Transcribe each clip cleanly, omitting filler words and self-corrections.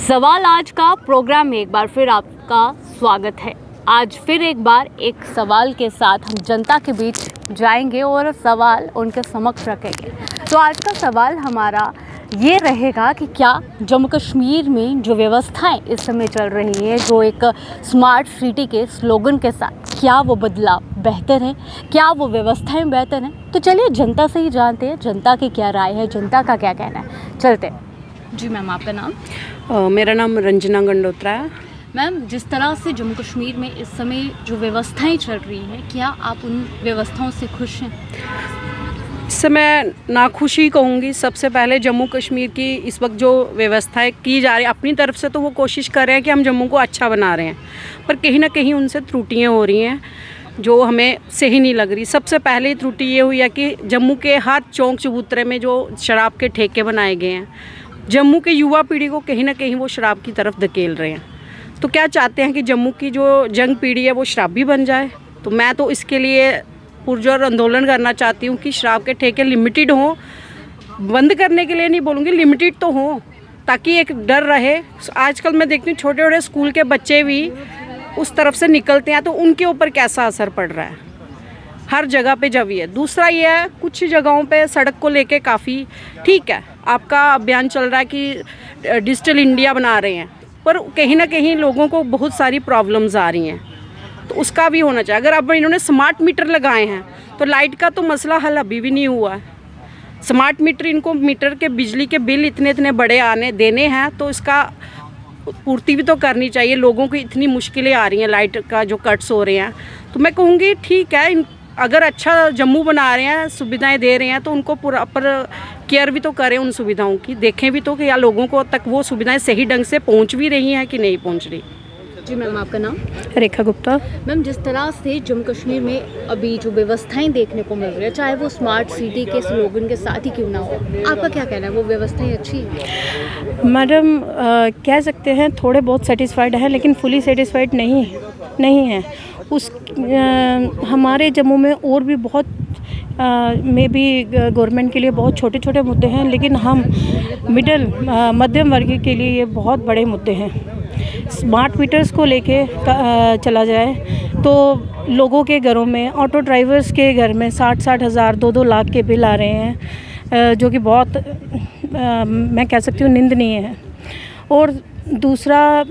सवाल आज का प्रोग्राम में एक बार फिर आपका स्वागत है। आज फिर एक बार एक सवाल के साथ हम जनता के बीच जाएंगे और सवाल उनके समक्ष रखेंगे। तो आज का सवाल हमारा ये रहेगा कि क्या जम्मू कश्मीर में जो व्यवस्थाएं इस समय चल रही हैं, जो एक स्मार्ट सिटी के स्लोगन के साथ, क्या वो बदलाव बेहतर है, क्या वो व्यवस्थाएं बेहतर हैं? तो चलिए जनता से ही जानते हैं जनता की क्या राय है, जनता का क्या कहना है। चलते हैं। जी मैम, आपका नाम? मेरा नाम रंजना गंडोत्रा है। मैम, जिस तरह से जम्मू कश्मीर में इस समय जो व्यवस्थाएं चल रही हैं, क्या आप उन व्यवस्थाओं से खुश हैं? इस समय नाखुशी कहूँगी। सबसे पहले जम्मू कश्मीर की इस वक्त जो व्यवस्थाएं की जा रही है, अपनी तरफ से तो वो कोशिश कर रहे हैं कि हम जम्मू को अच्छा बना रहे हैं, पर कहीं ना कहीं उनसे त्रुटियाँ हो रही हैं जो हमें सही नहीं लग रही। सबसे पहले त्रुटि ये हुई है कि जम्मू के हर चौक चबूतरे में जो शराब के ठेके बनाए गए हैं, जम्मू के युवा पीढ़ी को कहीं ना कहीं वो शराब की तरफ धकेल रहे हैं। तो क्या चाहते हैं कि जम्मू की जो यंग पीढ़ी है वो शराबी बन जाए। तो मैं तो इसके लिए पुरजोर आंदोलन करना चाहती हूँ कि शराब के ठेके लिमिटेड हों। बंद करने के लिए नहीं बोलूँगी, लिमिटेड तो हों, ताकि एक डर रहे। आजकल मैं देखती हूँ छोटे छोटे स्कूल के बच्चे भी उस तरफ से निकलते हैं, तो उनके ऊपर कैसा असर पड़ रहा है हर जगह पे जब ये। दूसरा ये है, कुछ जगहों पे सड़क को लेके काफ़ी ठीक है, आपका अभियान चल रहा है कि डिजिटल इंडिया बना रहे हैं, पर कहीं ना कहीं लोगों को बहुत सारी प्रॉब्लम्स आ रही हैं, तो उसका भी होना चाहिए। अगर अब इन्होंने स्मार्ट मीटर लगाए हैं तो लाइट का तो मसला हल अभी भी नहीं हुआ है। स्मार्ट मीटर, इनको मीटर के बिजली के बिल इतने इतने बड़े आने देने हैं, तो इसका पूर्ति भी तो करनी चाहिए। लोगों की इतनी मुश्किलें आ रही हैं, लाइट का जो कट्स हो रहे हैं, तो मैं कहूँगी ठीक है, अगर अच्छा जम्मू बना रहे हैं, सुविधाएं दे रहे हैं, तो उनको प्रॉपर केयर भी तो करें उन सुविधाओं की। देखें भी तो कि या लोगों को तक वो सुविधाएं सही ढंग से पहुंच भी रही हैं कि नहीं पहुंच रही। जी मैम, आपका नाम? रेखा गुप्ता। मैम, जिस तरह से जम्मू कश्मीर में अभी जो व्यवस्थाएं देखने को मिल रही है, चाहे वो स्मार्ट सिटी के स्लोगन के साथ ही क्यों ना हो, आपका क्या कहना है? वो व्यवस्थाएं अच्छी हैं? मैडम, कह सकते हैं थोड़े बहुत सेटिस्फाइड है, लेकिन फुली सेटिस्फाइड नहीं है। हमारे जम्मू में और भी बहुत में भी गवर्नमेंट के लिए बहुत छोटे छोटे मुद्दे हैं, लेकिन हम मध्यम वर्ग के लिए ये बहुत बड़े मुद्दे हैं। स्मार्ट मीटर्स को लेके चला जाए तो लोगों के घरों में, ऑटो ड्राइवर्स के घर में 60-60 हज़ार 2-2 लाख के बिल आ रहे हैं, जो कि बहुत मैं कह सकती हूँ निंदनीय है। और दूसरा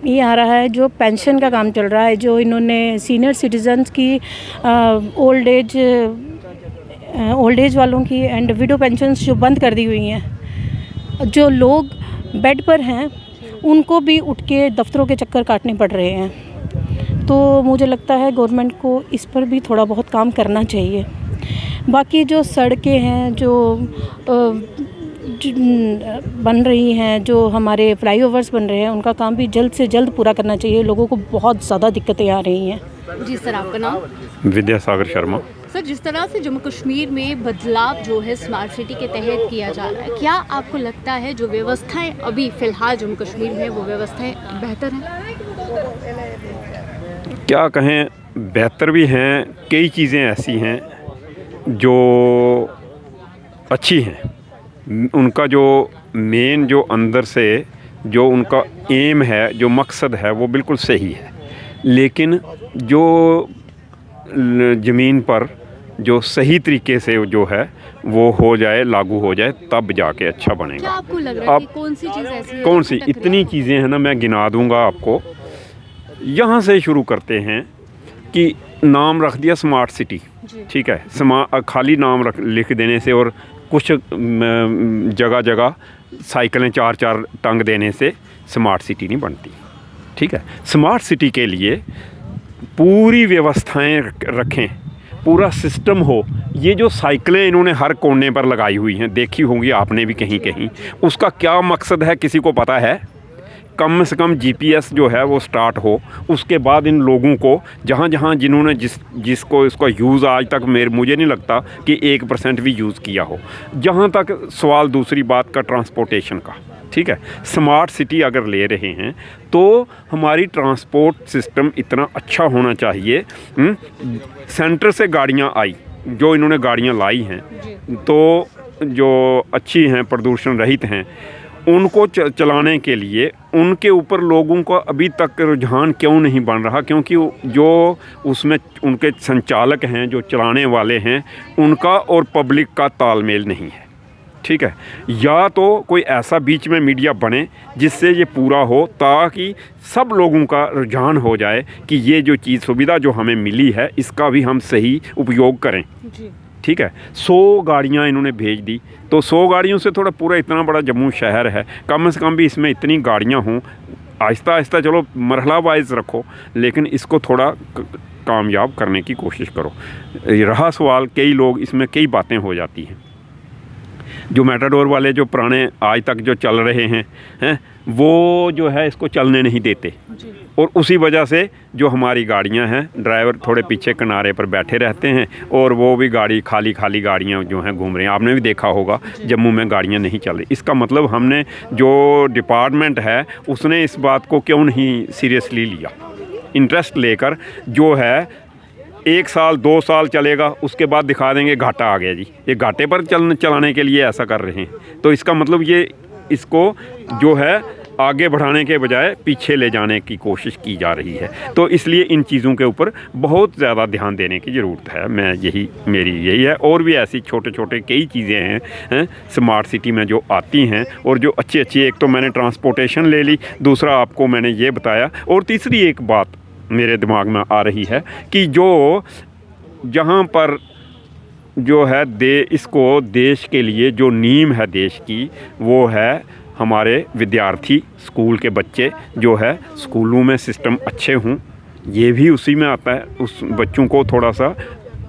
ये आ रहा है जो पेंशन का काम चल रहा है, जो इन्होंने सीनियर सिटीजन्स की ओल्ड एज वालों की एंड विडो पेंशन्स जो बंद कर दी हुई हैं। जो लोग बेड पर हैं उनको भी उठ के दफ्तरों के चक्कर काटने पड़ रहे हैं। तो मुझे लगता है गवर्नमेंट को इस पर भी थोड़ा बहुत काम करना चाहिए। बाकी जो सड़कें हैं जो बन रही हैं, जो हमारे फ्लाईओवर्स बन रहे हैं, उनका काम भी जल्द से जल्द पूरा करना चाहिए। लोगों को बहुत ज़्यादा दिक्कतें आ रही हैं। जी सर, आपका नाम? विद्यासागर शर्मा। सर, जिस तरह से जम्मू कश्मीर में बदलाव जो है स्मार्ट सिटी के तहत किया जा रहा है, क्या आपको लगता है जो व्यवस्थाएं अभी फ़िलहाल जम्मू कश्मीर में वो व्यवस्थाएं बेहतर हैं? क्या कहें, बेहतर भी हैं, कई चीज़ें ऐसी हैं जो अच्छी हैं। उनका जो मेन जो अंदर से जो उनका एम है, जो मकसद है, वो बिल्कुल सही है, लेकिन जो ज़मीन पर जो सही तरीके से जो है वो हो जाए, लागू हो जाए, तब जाके अच्छा बनेगा। क्या आपको लग रहा है कि कौन सी चीज़ ऐसी है? कौन सी? इतनी चीज़ें हैं ना, मैं गिना दूंगा आपको। यहाँ से शुरू करते हैं कि नाम रख दिया स्मार्ट सिटी, ठीक है। खाली नाम लिख देने से और कुछ जगह जगह साइकिलें 4-4 टंग देने से स्मार्ट सिटी नहीं बनती, ठीक है। स्मार्ट सिटी के लिए पूरी व्यवस्थाएं रखें, पूरा सिस्टम हो। ये जो साइकिलें इन्होंने हर कोने पर लगाई हुई हैं, देखी होंगी आपने भी कहीं कहीं, उसका क्या मकसद है किसी को पता है? कम से कम जीपीएस जो है वो स्टार्ट हो, उसके बाद इन लोगों को जहाँ जहाँ जिन्होंने जिसको इसका यूज़ आज तक मुझे नहीं लगता कि 1% भी यूज़ किया हो। जहाँ तक सवाल दूसरी बात का ट्रांसपोर्टेशन का, ठीक है, स्मार्ट सिटी अगर ले रहे हैं तो हमारी ट्रांसपोर्ट सिस्टम इतना अच्छा होना चाहिए। सेंटर से गाड़ियाँ आई, जो इन्होंने गाड़ियाँ लाई हैं तो जो अच्छी हैं, प्रदूषण रहित हैं, उनको चलाने के लिए उनके ऊपर लोगों का अभी तक रुझान क्यों नहीं बन रहा, क्योंकि जो उसमें उनके संचालक हैं, जो चलाने वाले हैं, उनका और पब्लिक का तालमेल नहीं है। ठीक है, या तो कोई ऐसा बीच में मीडिया बने जिससे ये पूरा हो, ताकि सब लोगों का रुझान हो जाए कि ये जो चीज़ सुविधा जो हमें मिली है इसका भी हम सही उपयोग करें जी। ठीक है। 100 गाड़ियाँ इन्होंने भेज दी, तो 100 गाड़ियों से थोड़ा पूरा इतना बड़ा जम्मू शहर है, कम से कम भी इसमें इतनी गाड़ियाँ हों। आहिस्ता आहिस्ता चलो मरहला वाइज रखो, लेकिन इसको थोड़ा कामयाब करने की कोशिश करो। रहा सवाल, कई लोग इसमें कई बातें हो जाती हैं। जो मैटाडोर वाले जो पुराने आज तक जो चल रहे हैं वो जो है इसको चलने नहीं देते, और उसी वजह से जो हमारी गाड़ियां हैं, ड्राइवर थोड़े पीछे किनारे पर बैठे रहते हैं और वो भी गाड़ी खाली खाली गाड़ियां जो हैं घूम रही हैं। आपने भी देखा होगा जम्मू में गाड़ियां नहीं चल रही। इसका मतलब हमने जो डिपार्टमेंट है उसने इस बात को क्यों नहीं सीरियसली लिया, इंटरेस्ट लेकर जो है 1 साल 2 साल चलेगा, उसके बाद दिखा देंगे घाटा आ गया जी, ये घाटे पर चलाने के लिए ऐसा कर रहे हैं। तो इसका मतलब ये इसको जो है आगे बढ़ाने के बजाय पीछे ले जाने की कोशिश की जा रही है। तो इसलिए इन चीज़ों के ऊपर बहुत ज़्यादा ध्यान देने की ज़रूरत है। मेरी यही है। और भी ऐसी छोटे छोटे कई चीज़ें हैं स्मार्ट सिटी में जो आती हैं, और जो अच्छी अच्छी, एक तो मैंने ट्रांसपोर्टेशन ले ली, दूसरा आपको मैंने ये बताया, और तीसरी एक बात मेरे दिमाग में आ रही है कि जो जहाँ पर जो है इसको देश के लिए जो नींव है देश की, वो है हमारे विद्यार्थी, स्कूल के बच्चे जो है स्कूलों में सिस्टम अच्छे हों, ये भी उसी में आता है। उस बच्चों को थोड़ा सा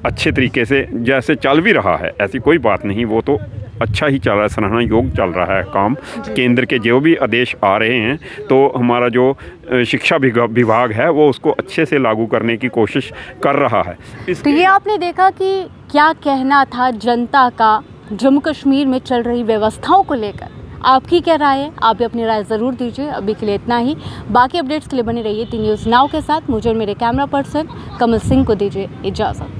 अच्छे तरीके से, जैसे चल भी रहा है ऐसी कोई बात नहीं, वो तो अच्छा ही चल रहा है, सराहना योग चल रहा है काम। केंद्र के जो भी आदेश आ रहे हैं तो हमारा जो शिक्षा विभाग है वो उसको अच्छे से लागू करने की कोशिश कर रहा है। तो ये आपने देखा कि क्या कहना था जनता का जम्मू कश्मीर में चल रही व्यवस्थाओं को लेकर। आपकी क्या राय है, आप भी अपनी राय ज़रूर दीजिए। अभी के लिए इतना ही। बाकी अपडेट्स के लिए बने रहिए टी न्यूज़ नाउ के साथ। मुझे और मेरे कैमरा पर्सन कमल सिंह को दीजिए इजाज़त।